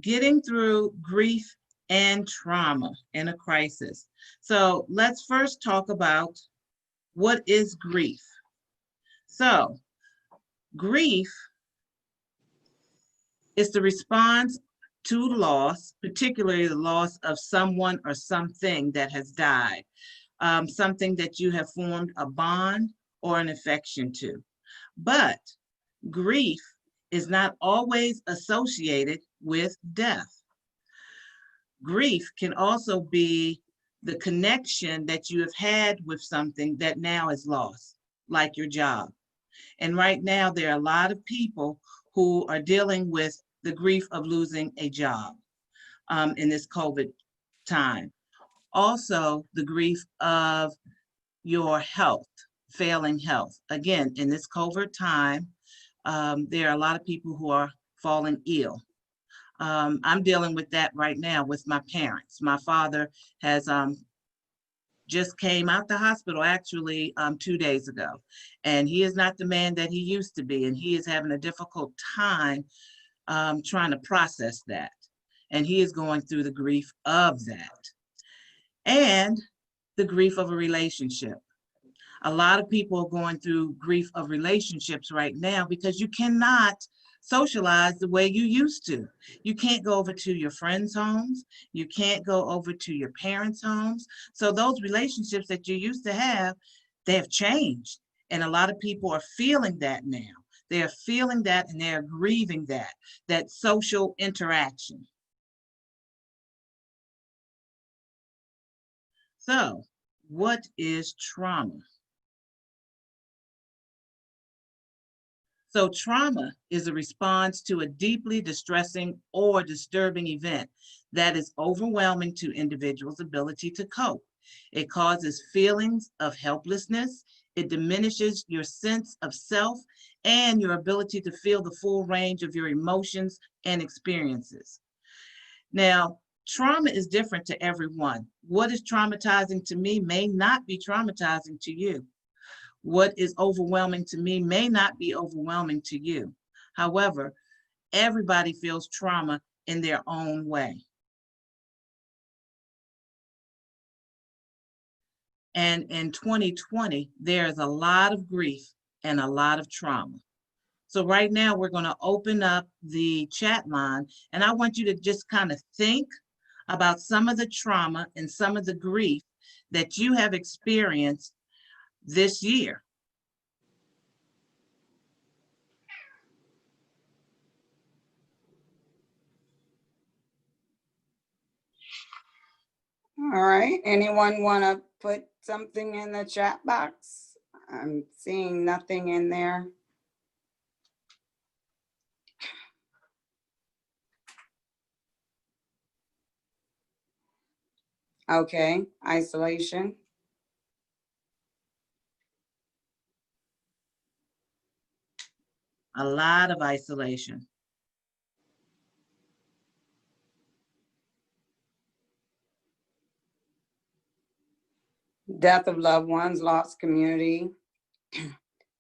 getting through grief and trauma in a crisis. So let's first talk about what is grief. So grief is the response to loss, particularly the loss of someone or something that has died, something that you have formed a bond or an affection to. But grief is not always associated with death. Grief can also be the connection that you have had with something that now is lost, like your job. And right now, there are a lot of people who are dealing with the grief of losing a job in this COVID time. Also, the grief of your health, failing health. Again, in this COVID time, there are a lot of people who are falling ill. I'm dealing with that right now with my parents. My father has just came out the hospital actually 2 days ago, and he is not the man that he used to be, and he is having a difficult time trying to process that, and he is going through the grief of that and the grief of a relationship. A lot of people are going through grief of relationships right now because you cannot socialize the way you used to. You can't go over to your friends' homes. You can't go over to your parents' homes. So those relationships that you used to have, they have changed. And a lot of people are feeling that now. They are feeling that and they're grieving that social interaction. So, what is trauma? So trauma is a response to a deeply distressing or disturbing event that is overwhelming to individuals' ability to cope. It causes feelings of helplessness. It diminishes your sense of self and your ability to feel the full range of your emotions and experiences. Now, trauma is different to everyone. What is traumatizing to me may not be traumatizing to you. What is overwhelming to me may not be overwhelming to you. However, everybody feels trauma in their own way. And in 2020, there's a lot of grief and a lot of trauma. So right now we're going to open up the chat line, and I want you to just kind of think about some of the trauma and some of the grief that you have experienced this year. All right. Anyone want to put something in the chat box? I'm seeing nothing in there. Okay. Isolation. A lot of isolation. Death of loved ones, lost community.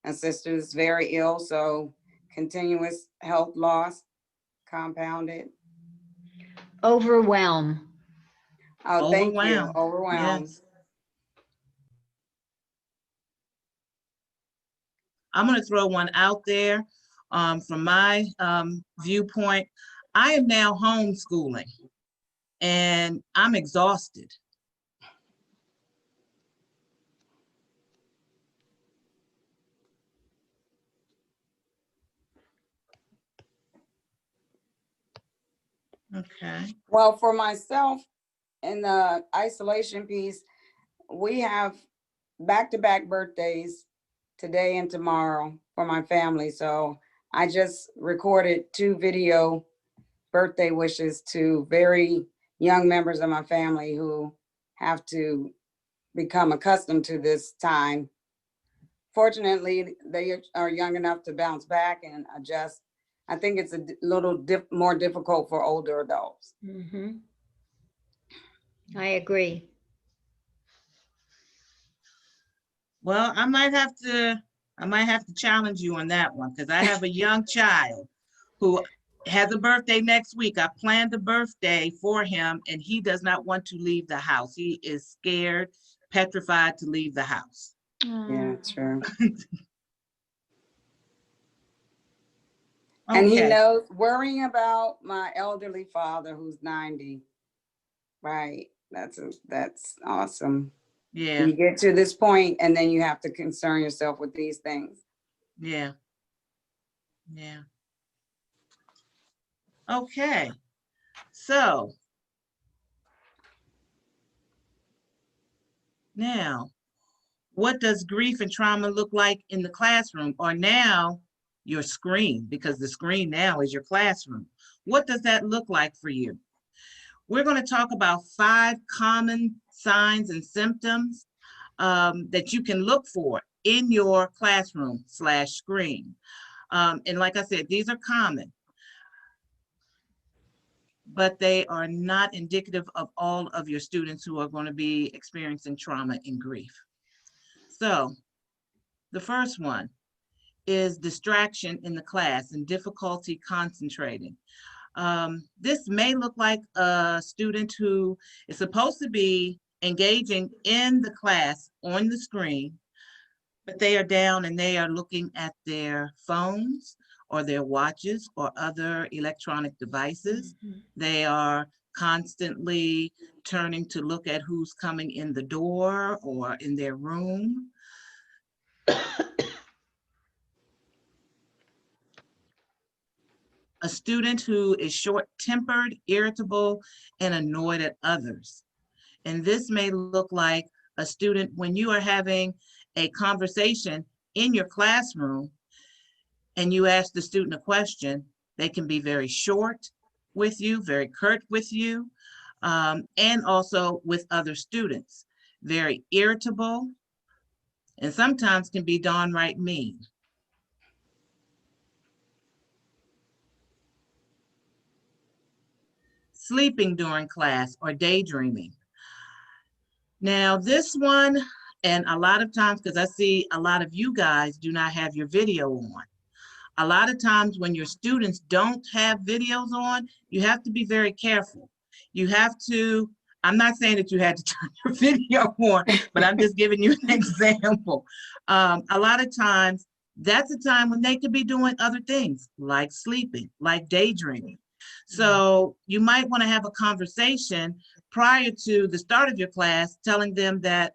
My sister is very ill, so continuous health loss, compounded. Overwhelm. Oh, thank you. Overwhelmed. Overwhelmed. Yes. I'm going to throw one out there from my viewpoint. I am now homeschooling and I'm exhausted. Okay. Well, for myself, in the isolation piece, we have back-to-back birthdays today and tomorrow for my family. So I just recorded 2 video birthday wishes to very young members of my family who have to become accustomed to this time. Fortunately, they are young enough to bounce back and adjust. I think it's a little more difficult for older adults. Mm-hmm. I agree. Well, I might have to challenge you on that one because I have a young child who has a birthday next week. I planned a birthday for him and he does not want to leave the house. He is scared, petrified to leave the house. Yeah, true. And he Okay, knows, worrying about my elderly father who's 90. Right. That's awesome. yeah, You get to this point and then you have to concern yourself with these things. yeah, yeah. Okay, so now, what does grief and trauma look like in the classroom, or now your screen, because the screen now is your classroom? What does that look like for you? We're going to talk about 5 common signs and symptoms that you can look for in your classroom / screen. And like I said, these are common, but they are not indicative of all of your students who are going to be experiencing trauma and grief. So the first one is distraction in the class and difficulty concentrating. This may look like a student who is supposed to be engaging in the class on the screen, but they are down and they are looking at their phones or their watches or other electronic devices. They are constantly turning to look at who's coming in the door or in their room. A student who is short-tempered, irritable, and annoyed at others. And this may look like a student when you are having a conversation in your classroom and you ask the student a question, they can be very short with you, very curt with you, and also with other students. Very irritable, and sometimes can be downright mean. Sleeping during class or daydreaming. Now this one, and a lot of times, because I see a lot of you guys do not have your video on. A lot of times when your students don't have videos on, you have to be very careful. You have to, I'm not saying that you had to turn your video on, but I'm just giving you an example. A lot of times, that's a time when they could be doing other things, like sleeping, like daydreaming. So you might want to have a conversation prior to the start of your class, telling them that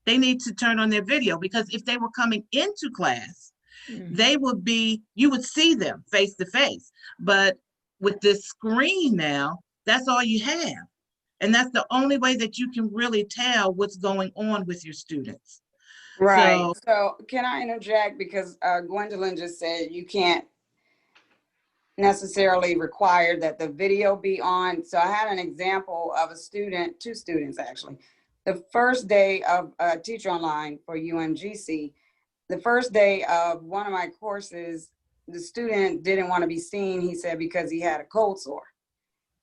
they need to turn on their video, because if they were coming into class, they would be, you would see them face to face. But with this screen now, that's all you have. And that's the only way that you can really tell what's going on with your students. Right. So, So can I interject? Because Gwendolyn just said you can't necessarily require that the video be on. So I had an example of a student, 2 students actually. The first day of Teacher Online for UMGC, the first day of one of my courses, the student didn't want to be seen, he said, because he had a cold sore.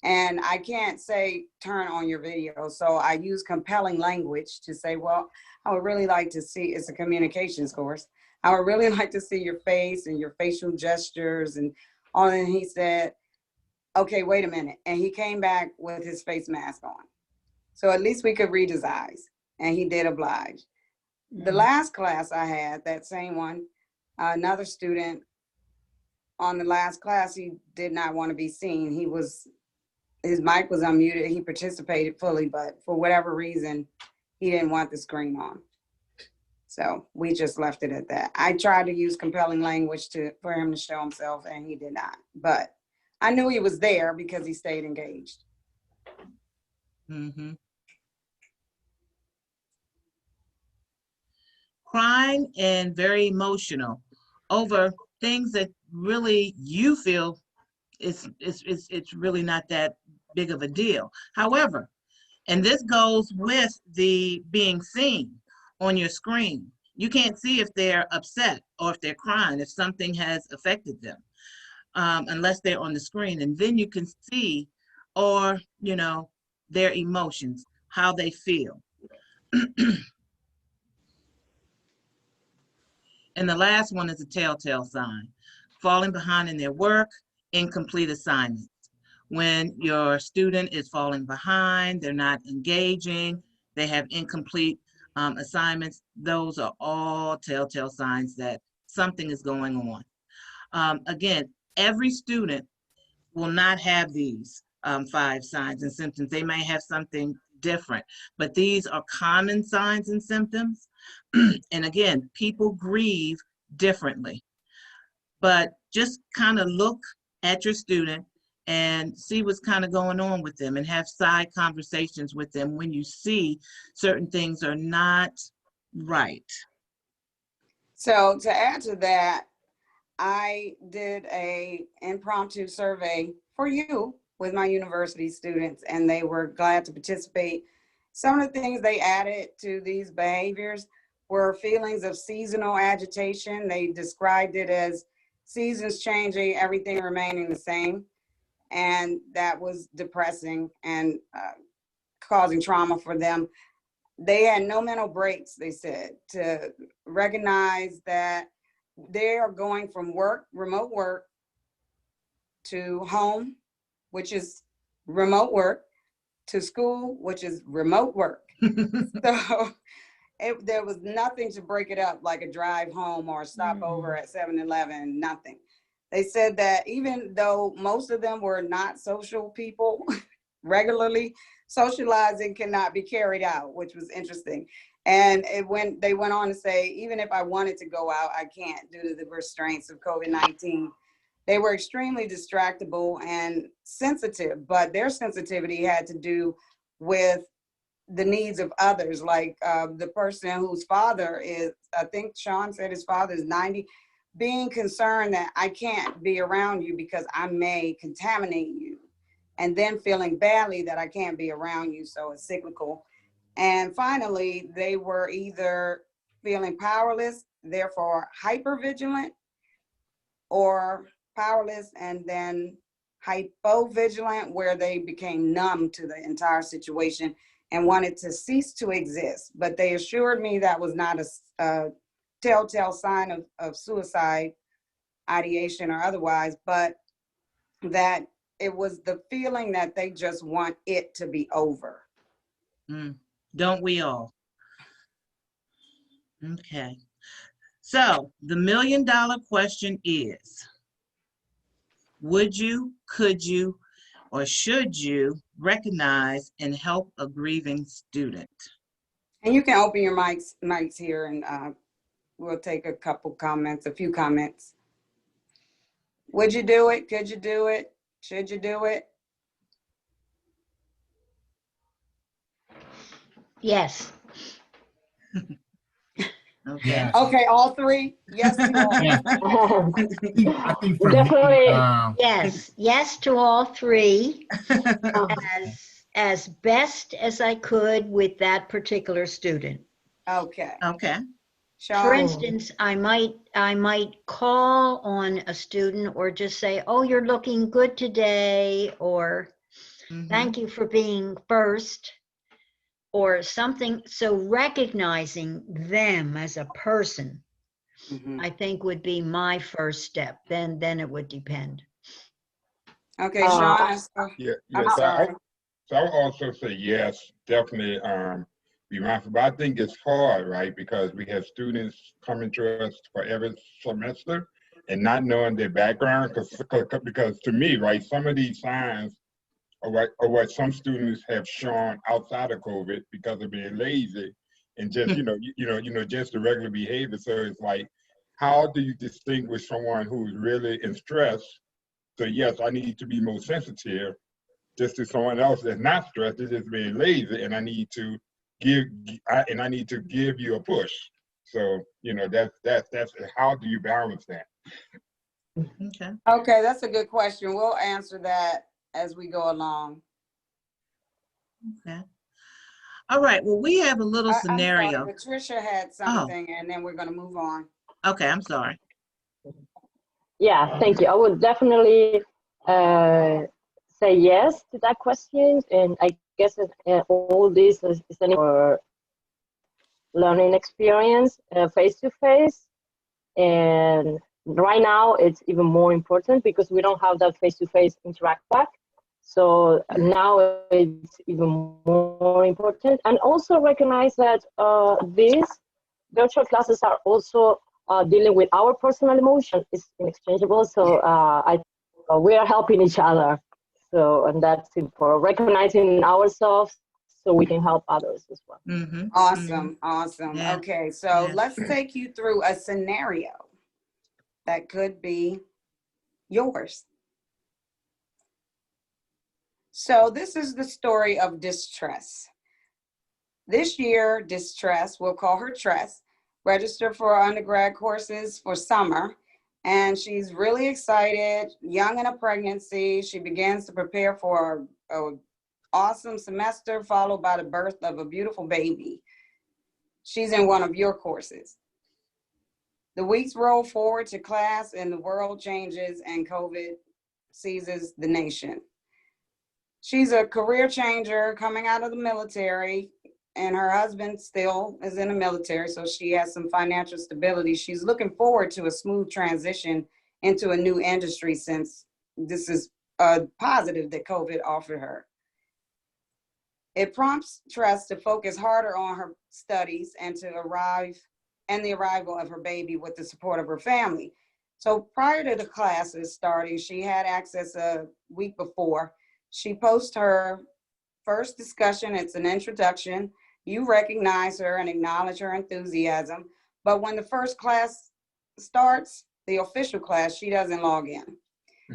And I can't say, turn on your video. So I use compelling language to say, well, I would really like to see, it's a communications course. I would really like to see your face and your facial gestures and all. And he said, okay, wait a minute. And he came back with his face mask on. So at least we could read his eyes. And he did oblige. The last class I had, that same one, another student on the last class, he did not want to be seen. His mic was unmuted. He participated fully, but for whatever reason, he didn't want the screen on. So we just left it at that. I tried to use compelling language for him to show himself, and he did not. But I knew he was there because he stayed engaged. crying and very emotional over things that really you feel it's really not that big of a deal. However, and this goes with the being seen on your screen. You can't see if they're upset or if they're crying, if something has affected them, unless they're on the screen. And then you can see, or, their emotions, how they feel. And the last one is a telltale sign: falling behind in their work, incomplete assignments. When your student is falling behind, they're not engaging, they have incomplete assignments, those are all telltale signs that something is going on. Again, every student will not have these 5 signs and symptoms. They may have something different, but these are common signs and symptoms. And again, people grieve differently, but just kind of look at your student and see what's kind of going on with them and have side conversations with them when you see certain things are not right. So to add to that, I did a impromptu survey for you with my university students, and they were glad to participate. Some of the things they added to these behaviors were feelings of seasonal agitation. They described it as seasons changing, everything remaining the same. And that was depressing and causing trauma for them. They had no mental breaks, they said, to recognize that they are going from work, remote work, to home, which is remote work, to school, which is remote work. So there was nothing to break it up, like a drive home or a stopover at 7-Eleven, nothing. They said that even though most of them were not social people regularly, socializing cannot be carried out, which was interesting. And they went on to say, even if I wanted to go out, I can't due to the restraints of COVID-19. They were extremely distractible and sensitive, but their sensitivity had to do with the needs of others, like the person whose father is, I think Sean said his father is 90, being concerned that I can't be around you because I may contaminate you, and then feeling badly that I can't be around you, so it's cyclical. And finally, they were either feeling powerless, therefore hypervigilant, or powerless and then hypovigilant, where they became numb to the entire situation and wanted to cease to exist. But they assured me that was not a telltale sign of suicide, ideation or otherwise, but that it was the feeling that they just want it to be over. Don't we all? Okay. So the $1 million question is, would you, could you, or should you recognize and help a grieving student? And you can open your mics here, and we'll take a few comments. Would you do it? Could you do it? Should you do it? Yes. Okay. Yeah. Okay, all three? Yes to all. Yeah. I think for Definitely. me, Yes. Yes to all 3 as best as I could with that particular student. Okay. Okay. Sean? For instance, I might call on a student or just say, "Oh, you're looking good today," or "Thank you for being first," or something. So recognizing them as a person, I think, would be my first step. Then it would depend. Okay, Sean. Yeah, I'm yes. sorry. So I would also say yes, definitely be mindful. But I think it's hard, right? Because we have students coming to us for every semester and not knowing their background. Because to me, right, some of these signs are what some students have shown outside of COVID because of being lazy and just just the regular behavior. So it's like, how do you distinguish someone who's really in stress? So yes, I need to be more sensitive just to someone else that's not stressed, they're just being lazy, and I need to give you a push. So that's how do you balance that? Okay. Okay, that's a good question. We'll answer that as we go along. Okay. All right. Well, we have a little scenario. I'm sorry, Patricia had something, and then we're going to move on. Okay, I'm sorry. Yeah, thank you. I would definitely say yes to that question, and I guess all this is a learning experience face to face, and right now it's even more important because we don't have that face-to-face interact back. So now it's even more important. And also recognize that these virtual classes are also dealing with our personal emotion is inexchangeable. So we are helping each other. So, and that's important, recognizing ourselves so we can help others as well. Awesome, awesome. Yeah. Okay, so let's take you through a scenario that could be yours. So this is the story of Distress. This year, Distress, we'll call her Tress, registered for undergrad courses for summer. And she's really excited, young in a pregnancy. She begins to prepare for an awesome semester, followed by the birth of a beautiful baby. She's in one of your courses. The weeks roll forward to class and the world changes and COVID seizes the nation. She's a career changer coming out of the military, and her husband still is in the military, so she has some financial stability. She's looking forward to a smooth transition into a new industry since this is a positive that COVID offered her. It prompts Tress to focus harder on her studies and the arrival of her baby with the support of her family. So prior to the classes starting, she had access a week before. She posts her first discussion. It's an introduction. You recognize her and acknowledge her enthusiasm. But when the first class starts, the official class, she doesn't log in.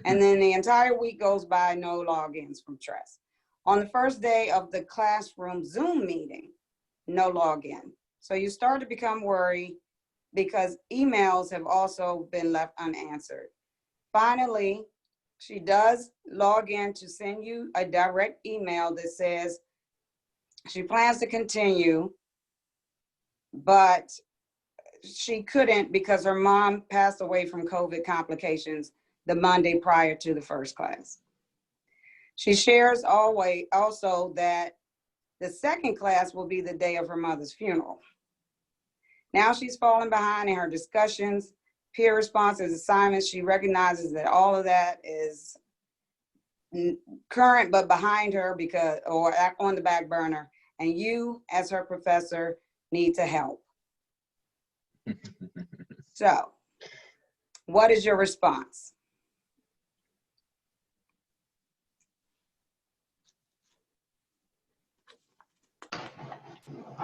And then the entire week goes by, no logins from Tress. On the first day of the classroom Zoom meeting, no login. So you start to become worried because emails have also been left unanswered. Finally, she does log in to send you a direct email that says she plans to continue, but she couldn't because her mom passed away from COVID complications the Monday prior to the first class. She shares also that the second class will be the day of her mother's funeral. Now she's falling behind in her discussions, peer responses, assignments. She recognizes that all of that is current but behind her or on the back burner, and you as her professor need to help. So what is your response?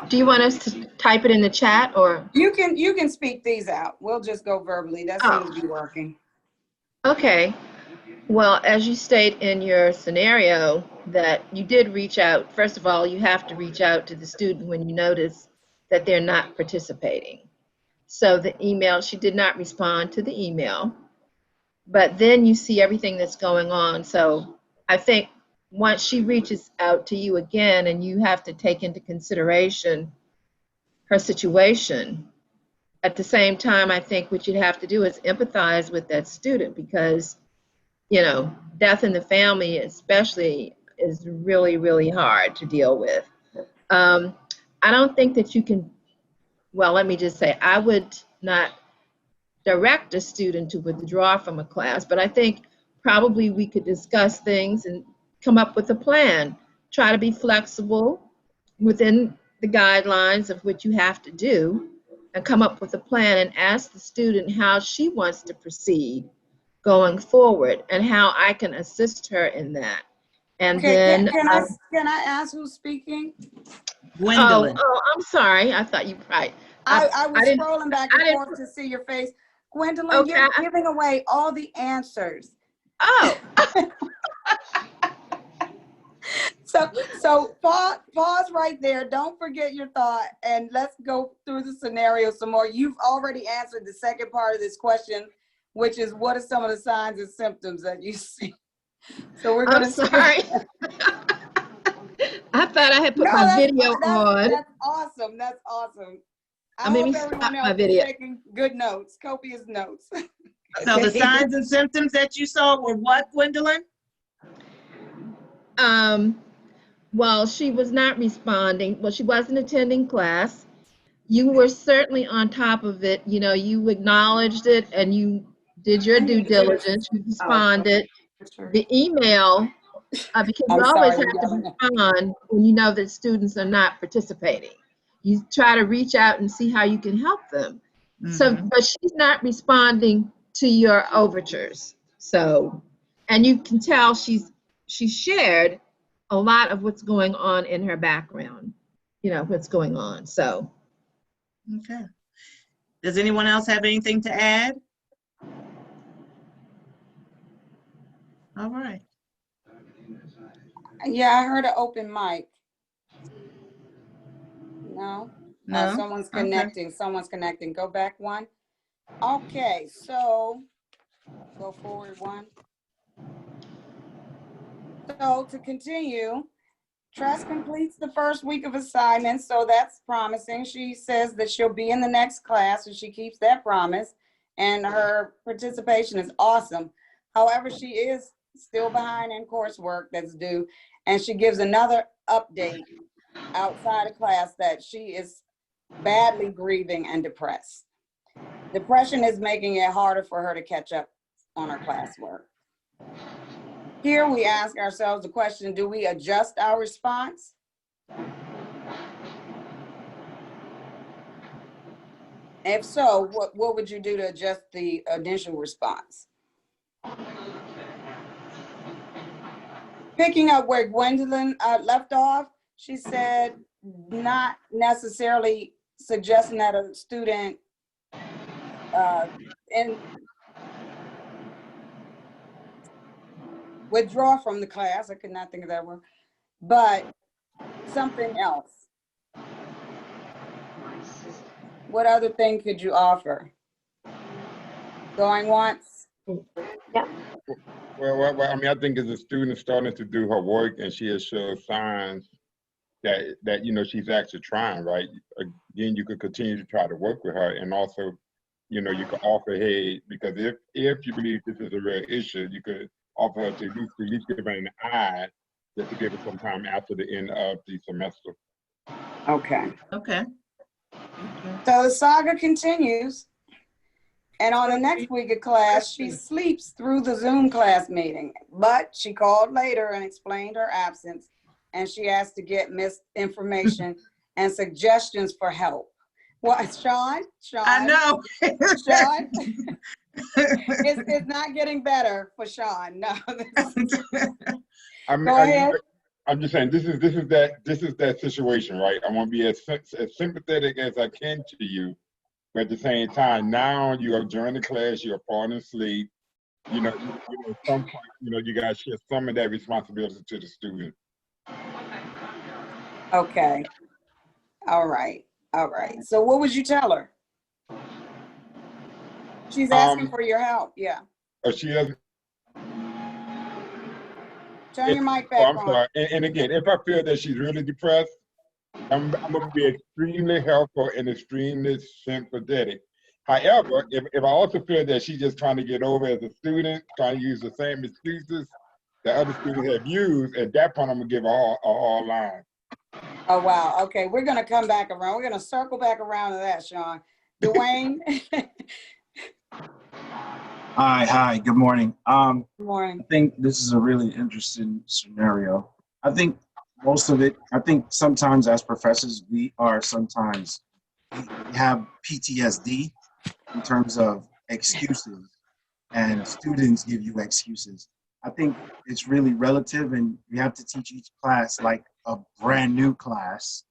Do you want us to type it in the chat or? You can speak these out. We'll just go verbally. That seems to be working. Okay. Well, as you state in your scenario that you did reach out, first of all, you have to reach out to the student when you notice that they're not participating. So the email, she did not respond to the email, but then you see everything that's going on. So I think once she reaches out to you again and you have to take into consideration her situation, at the same time, I think what you'd have to do is empathize with that student because, you know, death in the family especially is really, really hard to deal with. I don't think that you can, well, let me just say, I would not direct a student to withdraw from a class, but I think probably we could discuss things and come up with a plan. Try to be flexible within the guidelines of what you have to do and come up with a plan and ask the student how she wants to proceed going forward and how I can assist her in that. And okay, then can I ask who's speaking? Gwendolyn. Oh, I'm sorry. I thought you right. I was scrolling back and forth to see your face. Gwendolyn, okay. You're giving away all the answers. Oh. So pause right there. Don't forget your thought, and let's go through the scenario some more. You've already answered the second part of this question, which is what are some of the signs and symptoms that you see? So we're going to. Sorry. I thought I had put my video on. That's awesome. That's awesome. I hope hope everyone else is taking good notes, copious notes. So the signs and symptoms that you saw were what, Gwendolyn? Well, she was not responding. Well, she wasn't attending class. You were certainly on top of it. You know, you acknowledged it and you did your I due need to do this. diligence, you Oh, responded. sure. The email, because you I'm always sorry, have I'm to yelling. respond when you know that students are not participating. You try to reach out and see how you can help them. So, but she's not responding to your overtures. So, and you can tell she shared a lot of what's going on in her background, what's going on. So, Okay. Does anyone else have anything to add? All right. Yeah, I heard an open mic. No? No? Someone's Okay. connecting. Someone's connecting. Go back one. Okay, so go forward one. So to continue, Tress completes the first week of assignment, so that's promising. She says that she'll be in the next class, and she keeps that promise, and her participation is awesome. However, she is still behind in coursework that's due, and she gives another update outside of class that she is badly grieving and depressed. Depression is making it harder for her to catch up on her classwork. Here we ask ourselves the question, do we adjust our response? If so, what would you do to adjust the initial response? Picking up where Gwendolyn left off, she said not necessarily suggesting that a student withdraw from the class. I could not think of that word, but something else. What other thing could you offer? Going once? Yeah. Well, I mean, I think as a student starting to do her work and she has shown signs that she's actually trying, right? Again, you could continue to try to work with her, and also, you could offer, hey, because if you believe this is a real issue, you could offer her to at least give her an eye, just to give her some time after the end of the semester. Okay. Okay. So the saga continues. And on the next week of class, she sleeps through the Zoom class meeting, but she called later and explained her absence, and she asked to get misinformation and suggestions for help. What, Sean? I know. Sean? It's not getting better for Sean. No. Go ahead. I'm just saying this is that situation, right? I want to be as sympathetic as I can to you. But at the same time, now you are during the class, you're falling asleep. At some point, you guys share some of that responsibility to the student. Okay. All right. So what would you tell her? She's asking for your help. Yeah. Or she doesn't. Turn your mic back on. I'm sorry. And again, if I feel that she's really depressed, I'm going to be extremely helpful and extremely sympathetic. However, if I also feel that she's just trying to get over as a student, trying to use the same excuses that other students have used, at that point, I'm going to give her a hard line. Oh, wow. Okay, we're going to come back around. We're going to circle back around to that, Sean. Dwayne? Hi, good morning. Good morning. I think this is a really interesting scenario. I think most of it, sometimes as professors, we have PTSD in terms of excuses, and students give you excuses. I think it's really relative, and you have to teach each class like a brand new class.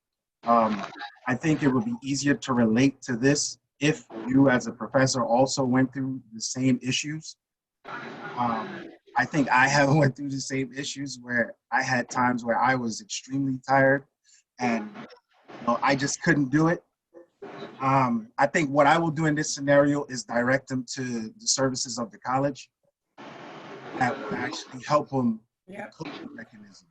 I think it would be easier to relate to this if you as a professor also went through the same issues. I think I have went through the same issues where I had times where I was extremely tired and I just couldn't do it. I think what I will do in this scenario is direct them to the services of the college that will actually help them coping mechanisms.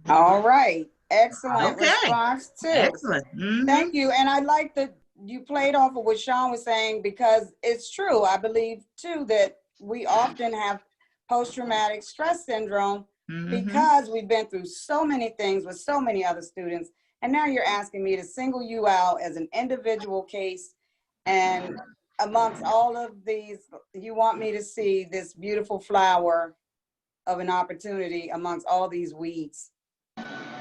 All right. Excellent Okay. response, too. Excellent. Thank you. And I like that you played off of what Sean was saying, because it's true. I believe, too, that we often have post-traumatic stress syndrome because we've been through so many things with so many other students. And now you're asking me to single you out as an individual case and amongst all of these, you want me to see this beautiful flower of an opportunity amongst all these weeds.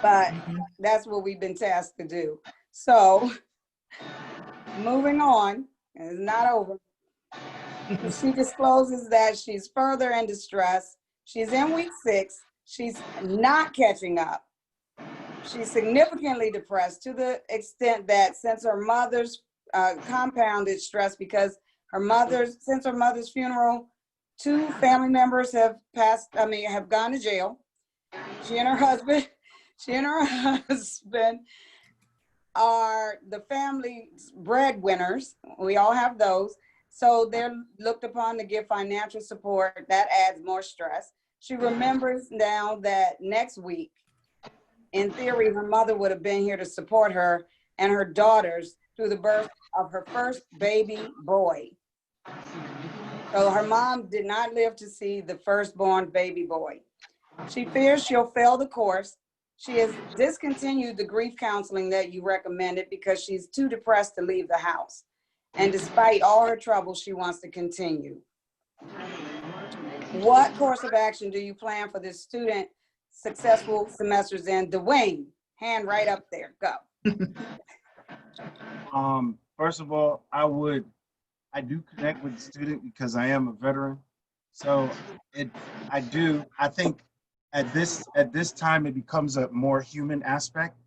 But that's what we've been tasked to do. So moving on, and it's not over. She discloses that she's further in distress. She's in week 6. She's not catching up. She's significantly depressed to the extent that since her mother's compounded stress, because since her mother's funeral, 2 family members have gone to jail. She and her husband are the family's breadwinners. We all have those. So they're looked upon to give financial support. That adds more stress. She remembers now that next week, in theory, her mother would have been here to support her and her daughters through the birth of her first baby boy. So her mom did not live to see the firstborn baby boy. She fears she'll fail the course. She has discontinued the grief counseling that you recommended because she's too depressed to leave the house. And despite all her troubles, she wants to continue. What course of action do you plan for this student successful semesters in? Dwayne, hand right up there, go. First of all, I do connect with the student because I am a veteran. So I think at this time, it becomes a more human aspect.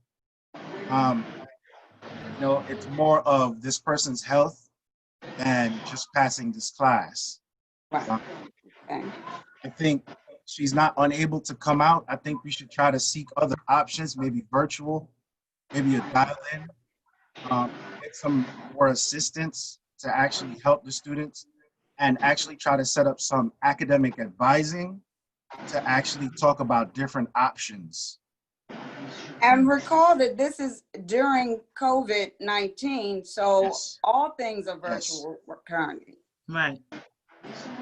It's more of this person's health than just passing this class. Right. Okay. I think she's not unable to come out. I think we should try to seek other options, maybe virtual, maybe a dial-in, get some more assistance to actually help the students, and actually try to set up some academic advising to actually talk about different options. And recall that this is during COVID-19, so Yes. all things are virtual currently. Right.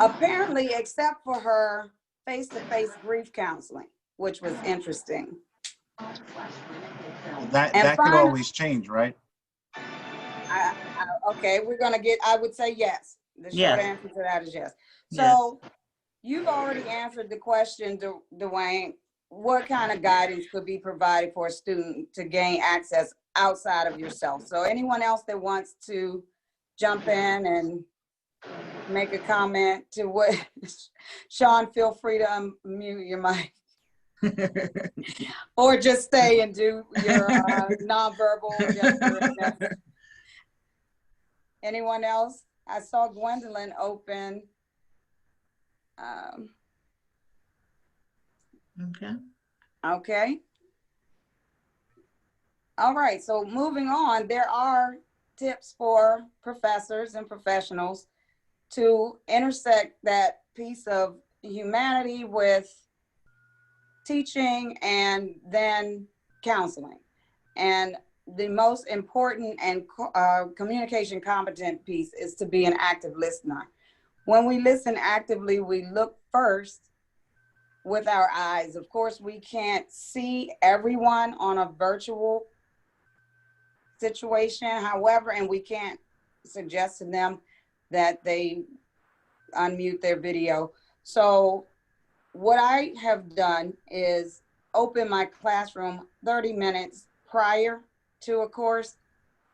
Apparently, except for her face-to-face grief counseling, which was interesting. That could always change, right? Okay, I would say yes. The short Yes. answer to that is yes. Yes. So you've already answered the question, Dwayne. What kind of guidance could be provided for a student to gain access outside of yourself? So anyone else that wants to jump in and make a comment to what, Sean, feel free to unmute your mic. Or just stay and do your nonverbal gesture. Anyone else? I saw Gwendolyn open. Okay. Okay. All right, so moving on, there are tips for professors and professionals to intersect that piece of humanity with teaching and then counseling. And the most important and communication competent piece is to be an active listener. When we listen actively, we look first with our eyes. Of course, we can't see everyone on a virtual situation, however, and we can't suggest to them that they unmute their video. So what I have done is open my classroom 30 minutes prior to a course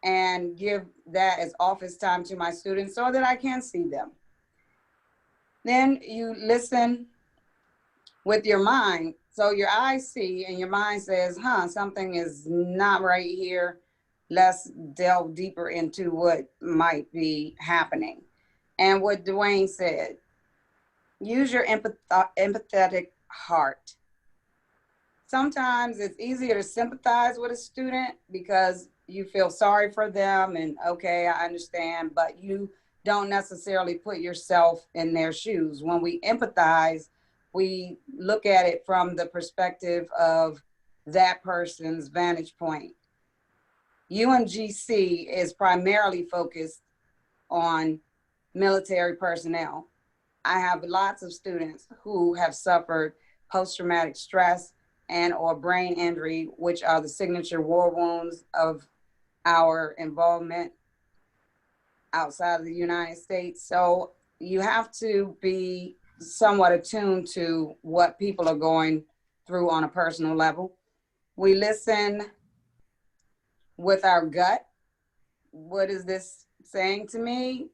and give that as office time to my students so that I can see them. Then you listen with your mind. So your eyes see and your mind says, something is not right here. Let's delve deeper into what might be happening. And what Dwayne said, use your empathetic heart. Sometimes it's easier to sympathize with a student because you feel sorry for them and okay, I understand, but you don't necessarily put yourself in their shoes. When we empathize, we look at it from the perspective of that person's vantage point. UMGC is primarily focused on military personnel. I have lots of students who have suffered post-traumatic stress and or brain injury, which are the signature war wounds of our involvement outside of the United States. So you have to be somewhat attuned to what people are going through on a personal level. We listen with our gut. What is this saying to me?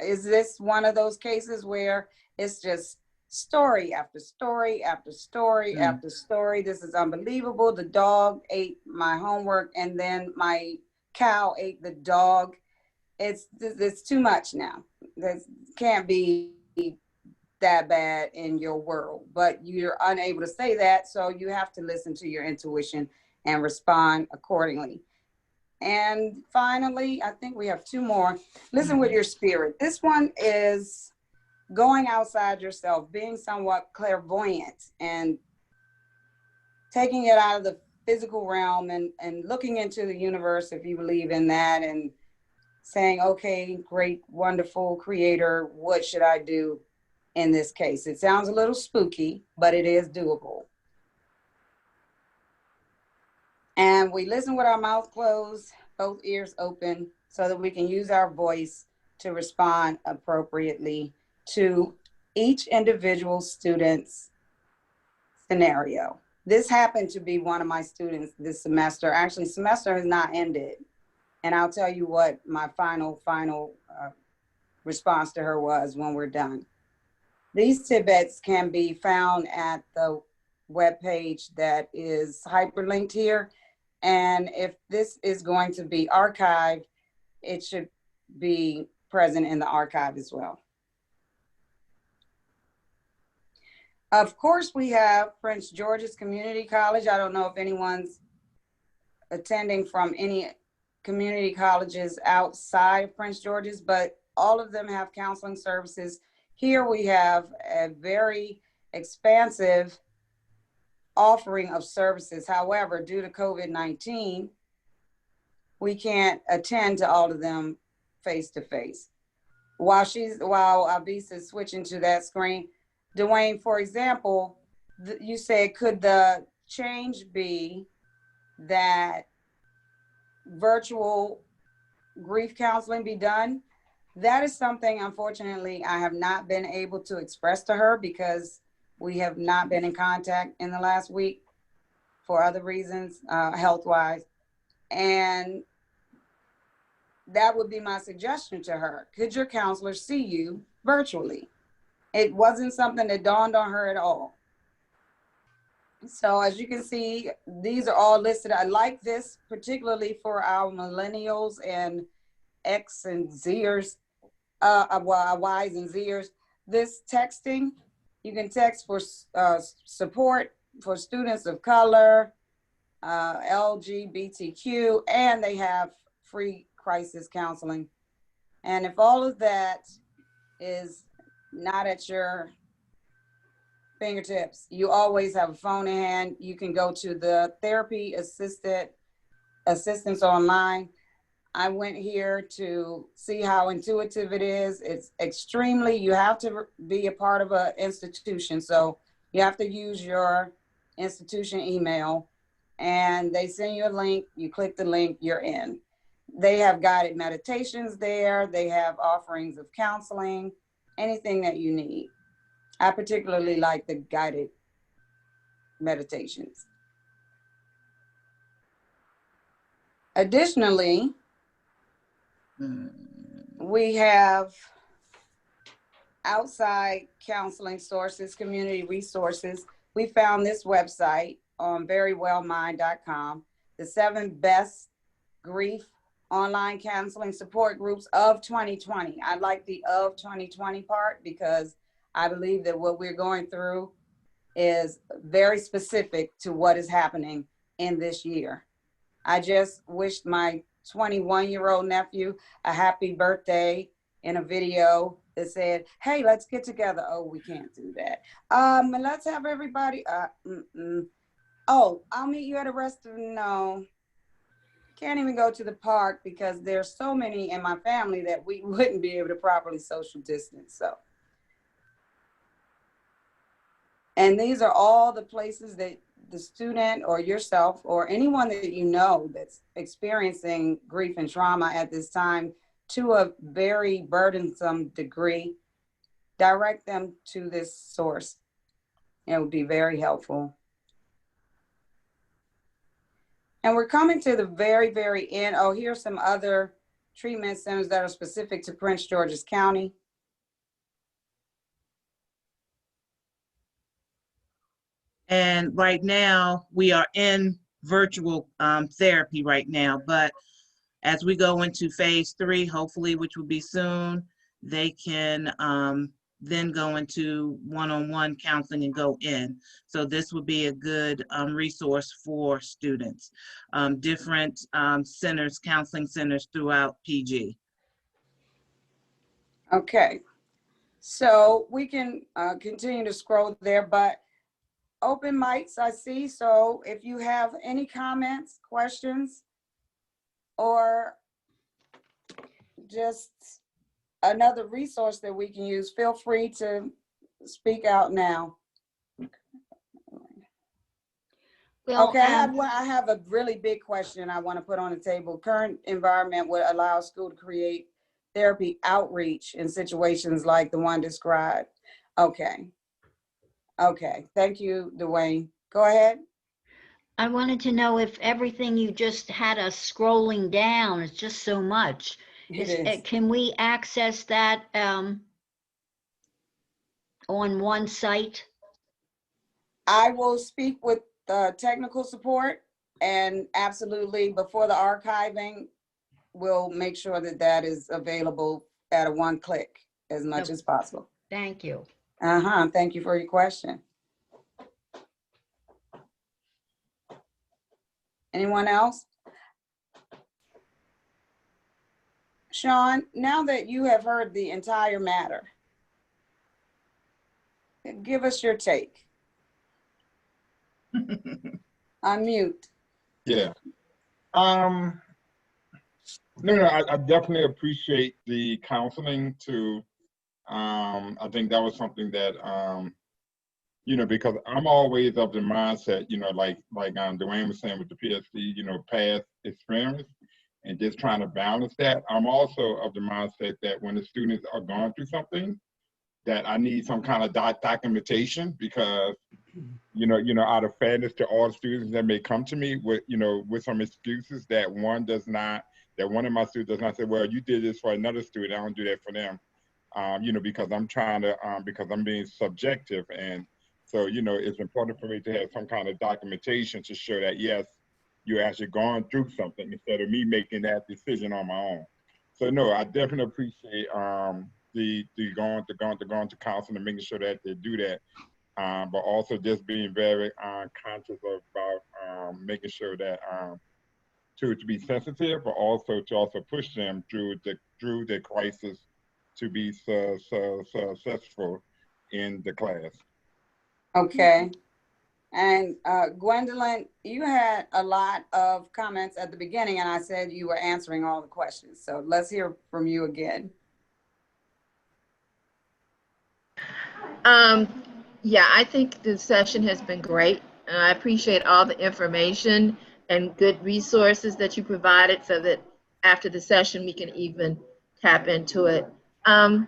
Is this one of those cases where it's just story after story after story after story? This is unbelievable. The dog ate my homework, and then my cow ate the dog. It's too much now. This can't be that bad in your world, but you're unable to say that, so you have to listen to your intuition and respond accordingly. And finally, I think we have two more. Listen with your spirit. This one is going outside yourself, being somewhat clairvoyant and taking it out of the physical realm and looking into the universe, if you believe in that, and saying, okay, great, wonderful creator, what should I do in this case? It sounds a little spooky, but it is doable. And we listen with our mouth closed, both ears open, so that we can use our voice to respond appropriately to each individual student's scenario. This happened to be one of my students this semester. Actually, semester has not ended. And I'll tell you what my final response to her was when we're done. These tidbits can be found at the webpage that is hyperlinked here. And if this is going to be archived, it should be present in the archive as well. Of course, we have Prince George's Community College. I don't know if anyone's attending from any community colleges outside of Prince George's, but all of them have counseling services. Here we have a very expansive offering of services. However, due to COVID-19, we can't attend to all of them face to face. While Avise is switching to that screen, Dwayne, for example, you said, could the change be that virtual grief counseling be done? That is something, unfortunately, I have not been able to express to her because we have not been in contact in the last week for other reasons, health-wise. And that would be my suggestion to her. Could your counselor see you virtually? It wasn't something that dawned on her at all. So as you can see, these are all listed. I like this particularly for our millennials and X and Zers, Ys and Zers. This texting, you can text for support for students of color, LGBTQ, and they have free crisis counseling. And if all of that is not at your fingertips, you always have a phone in hand. You can go to the therapy assistance online. I went here to see how intuitive it is. It's extremely, you have to be a part of an institution. So you have to use your institution email, and they send you a link. You click the link, you're in. They have guided meditations there. They have offerings of counseling, anything that you need. I particularly like the guided meditations. Additionally, we have outside counseling sources, community resources. We found this website on verywellmind.com, the 7 best grief online counseling support groups of 2020. I like the of 2020 part because I believe that what we're going through is very specific to what is happening in this year. I just wished my 21-year-old nephew a happy birthday in a video that said, hey, let's get together. Oh, we can't do that. Let's have everybody, oh, I'll meet you at a restaurant. No, can't even go to the park because there's so many in my family that we wouldn't be able to properly social distance. So, and these are all the places that the student or yourself or anyone that you know that's experiencing grief and trauma at this time to a very burdensome degree, direct them to this source. It would be very helpful. And we're coming to the very, very end. Oh, here's some other treatment centers that are specific to Prince George's County. And right now, we are in virtual therapy right now, but as we go into phase 3, hopefully, which will be soon, they can then go into one-on-one counseling and go in. So this would be a good resource for students. Different centers, counseling centers throughout PG. Okay, so we can continue to scroll there, but open mics I see. So if you have any comments, questions, or just another resource that we can use, feel free to speak out now. Well, Okay, I have a really big question I want to put on the table. Current environment would allow school to create therapy outreach in situations like the one described. Okay. Okay, thank you, Dwayne. Go ahead. I wanted to know if everything you just had us scrolling down, it's just so much. Can we access that on one site? I will speak with technical support, and absolutely before the archiving, we'll make sure that that is available at a one click as much as possible. Thank you. Thank you for your question. Anyone else? Sean, now that you have heard the entire matter, give us your take. Unmute. Yeah. No, I definitely appreciate the counseling too. I think that was something that, because I'm always of the mindset, like Dwayne was saying with the PSD, past experience and just trying to balance that. I'm also of the mindset that when the students are going through something, that I need some kind of documentation because, out of fairness to all the students that may come to me with some excuses that one of my students does not say, well, you did this for another student, I don't do that for them, because I'm trying to, because I'm being subjective. And so, it's important for me to have some kind of documentation to show that, yes, you're actually going through something instead of me making that decision on my own. So no, I definitely appreciate the going to counseling and making sure that they do that. But also just being very conscious about making sure that to be sensitive, but also to push them through the crisis to be successful in the class. Okay. And Gwendolyn, you had a lot of comments at the beginning, and I said you were answering all the questions. So let's hear from you again. Yeah, I think the session has been great, and I appreciate all the information and good resources that you provided so that after the session we can even tap into it. I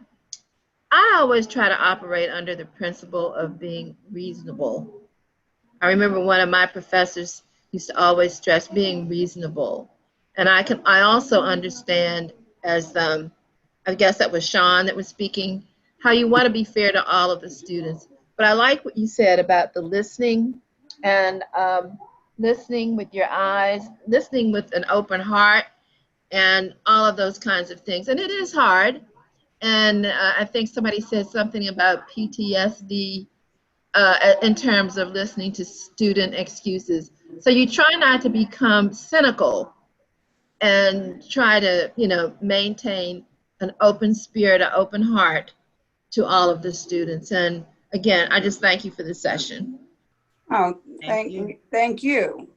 always try to operate under the principle of being reasonable. I remember one of my professors used to always stress being reasonable. And I also understand, as I guess that was Sean that was speaking, how you want to be fair to all of the students. But I like what you said about the listening and listening with your eyes, listening with an open heart, and all of those kinds of things. And it is hard. And I think somebody said something about PTSD in terms of listening to student excuses. So you try not to become cynical and try to, maintain an open spirit, an open heart to all of the students. And again, I just thank you for the session. Oh, thank you.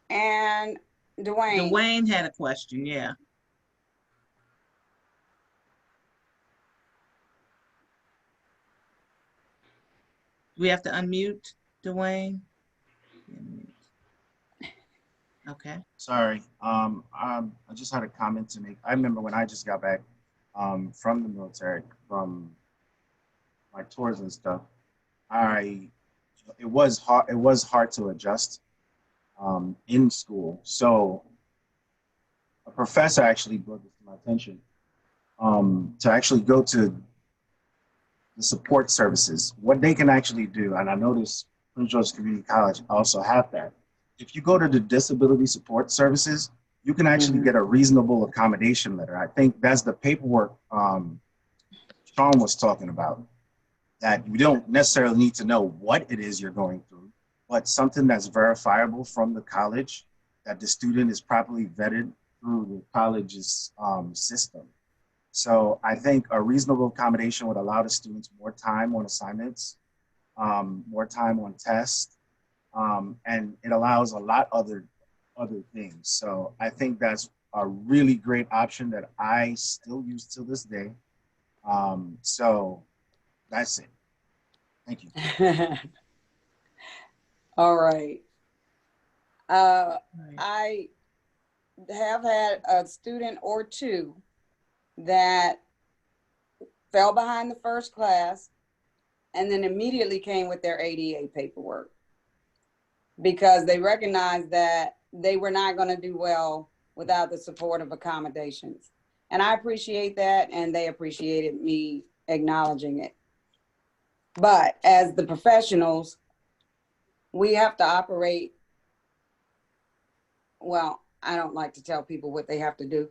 And Dwayne. Dwayne had a question, yeah. We have to unmute Dwayne. Okay. Sorry. I just had a comment to make. I remember when I just got back from the military, from my tours and stuff. I it was hard. It was hard to adjust in school. So a professor actually brought this to my attention to actually go to the support services, what they can actually do. And I noticed Prince George's Community College also have that. If you go to the disability support services, you can actually get a reasonable accommodation letter. I think that's the paperwork Sean was talking about, that you don't necessarily need to know what it is you're going through, but something that's verifiable from the college, that the student is properly vetted through the college's system. So I think a reasonable accommodation would allow the students more time on assignments, more time on tests, and it allows a lot other things. So I think that's a really great option that I still use till this day. So that's it. Thank you. All right. Right. I have had a student or two that fell behind the first class and then immediately came with their ADA paperwork because they recognized that they were not going to do well without the support of accommodations. And I appreciate that, and they appreciated me acknowledging it. But as the professionals, we have to operate, well, I don't like to tell people what they have to do.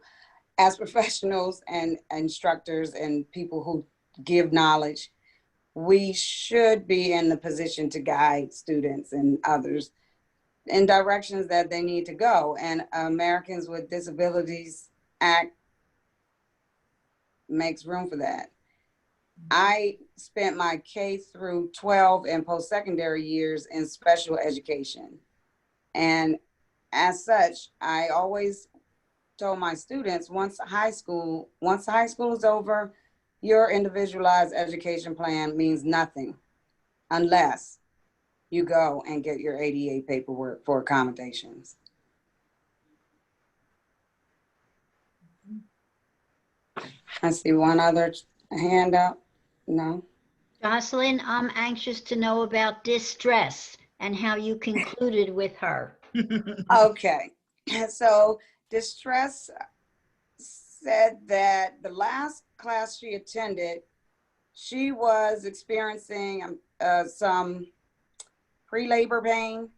As professionals and instructors and people who give knowledge, we should be in the position to guide students and others in directions that they need to go. And Americans with Disabilities Act makes room for that. I spent my K through 12 and post-secondary years in special education. And as such, I always told my students, once high school is over, your individualized education plan means nothing unless you go and get your ADA paperwork for accommodations. I see one other hand up. No. Jocelyn, I'm anxious to know about distress and how you concluded with her. Okay. So distress said that the last class she attended, she was experiencing some pre-labor pain.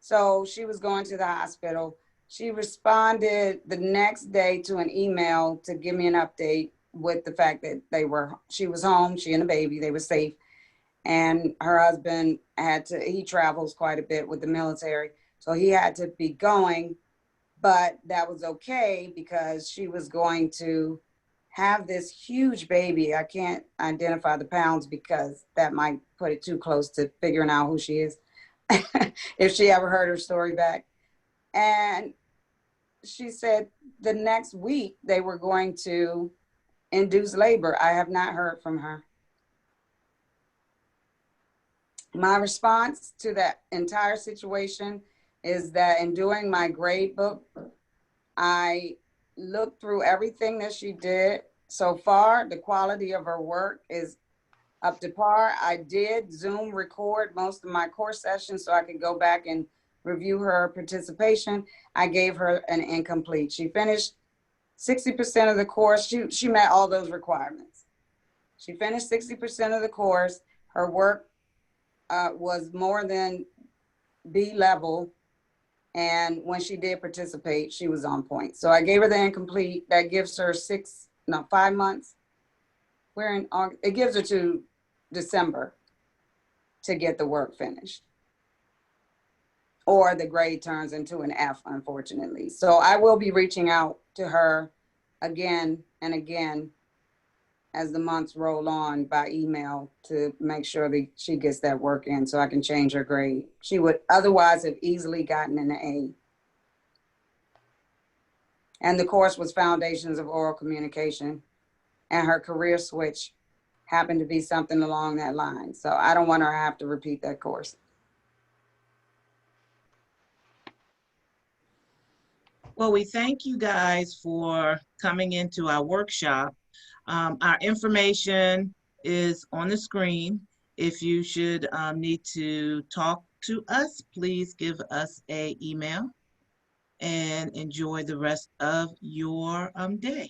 So she was going to the hospital. She responded the next day to an email to give me an update with the fact that she was home, she and the baby, they were safe. And her husband he travels quite a bit with the military. So he had to be going, but that was okay because she was going to have this huge baby. I can't identify the pounds because that might put it too close to figuring out who she is. If she ever heard her story back. And she said the next week they were going to induce labor. I have not heard from her. My response to that entire situation is that in doing my grade book, I looked through everything that she did. So far, the quality of her work is up to par. I did Zoom record most of my course sessions so I could go back and review her participation. I gave her an incomplete. She finished 60% of the course. She met all those requirements. She finished 60% of the course. Her work was more than B level. And when she did participate, she was on point. So I gave her the incomplete. That gives her 5 months. We're in August. It gives her to December to get the work finished. Or the grade turns into an F, unfortunately. So I will be reaching out to her again and again as the months roll on by email to make sure that she gets that work in so I can change her grade. She would otherwise have easily gotten an A. And the course was Foundations of Oral Communication, and her career switch happened to be something along that line. So I don't want her to have to repeat that course. Well, we thank you guys for coming into our workshop. Our information is on the screen. If you should need to talk to us, please give us an email, and enjoy the rest of your day.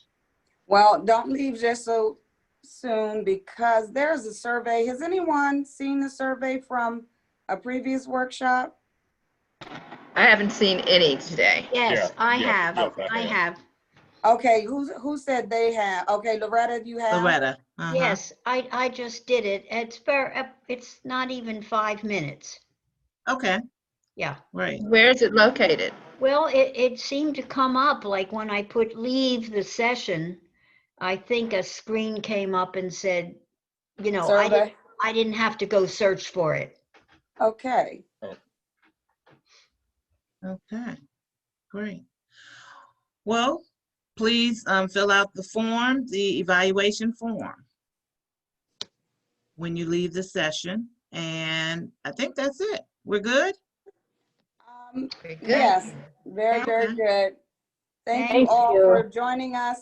Well, don't leave just so soon because there's a survey. Has anyone seen the survey from a previous workshop? I haven't seen any today. Yes, I have. yes, I have. Okay, who said they have? Okay, Loretta, you have? Loretta. Yes, I just did it. It's not even 5 minutes. Okay, Yeah. right. Where is it located? Well, it seemed to come up like when I put leave the session, I think a screen came up and said, you know, Survey? I didn't have to go search for it. Okay. Okay, great. Well, please fill out the form, the evaluation form, when you leave the session. And I think that's it. We're good? Very good. Yes, very, very Okay. good. Thank you Thank all you. for joining us.